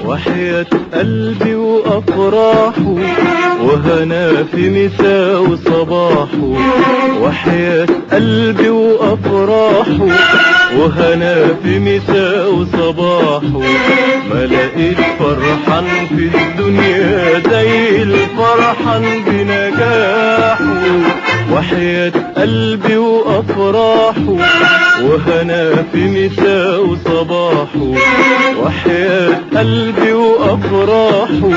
وحياة قلبي وأفراحه وهنا في مساء وصباحه، وحياة قلبي وأفراحه وهنا في مساء وصباحه، ما لقيت فرحان في الدنيا زي الفرحان بنجاحه. وحياة قلبي وأفراحه وهنا في مساء وصباحه، وحياة قلبي وأفراحه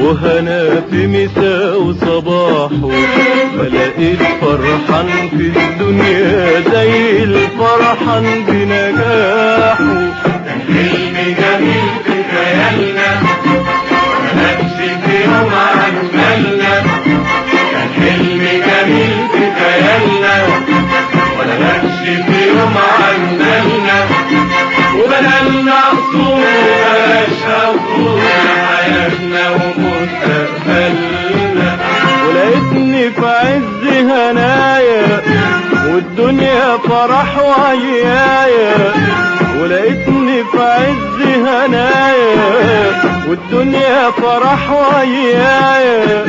وهنا في مساء وصباحه، ما لقيت فرحان في الدنيا زي الفرحان بنجاحه. كان حلم جميل في خيالنا ونمشي في يوم عملنا، كان حلم جميل في خيالنا ولا نمشي في يوم عملنا، وبدلنا قصور وبلاش قصور حياتنا ومستقبلنا. ولقيتني في عز هنايا والدنيا فرح وعيايا، ولقيتني في عز هنايا والدنيا فرح وعيايا،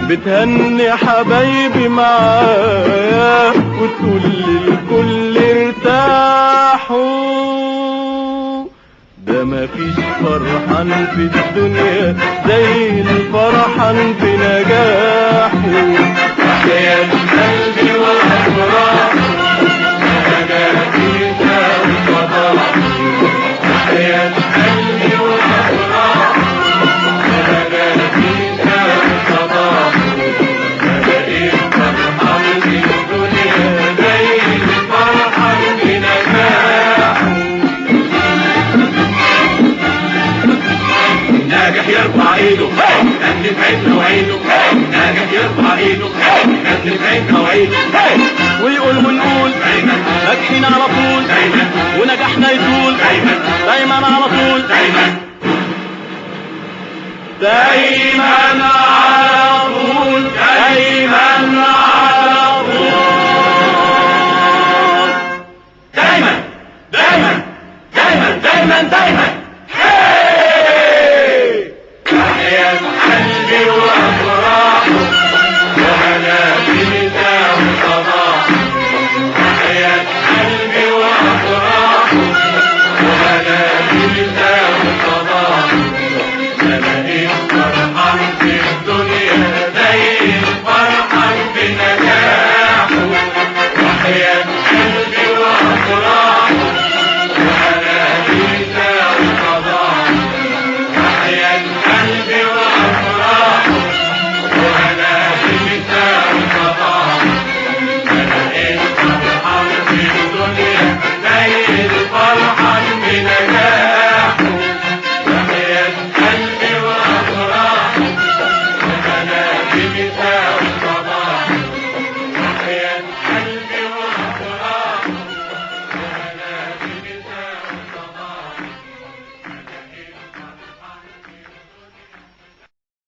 بتهني حبايبي معايا وتقول للكل ارتاحوا. ده مفيش فرحان في الدنيا زي الفرحان في نجاحه. وحياة قلبي وأفراحه وهنا في مساء وصباحه، وحياة قلبي وأفراحه وهنا في مساء وصباحه، ما لقيت فرحان في الدنيا زي الفرحان بنجاحه. ناجح يرفع ايده نجم عينه وعينه، ناجح يرفع ايده نجم عينه وعينه، ويقول ونقول ناجحين على طول ونجاحنا يطول دايما على طول دايما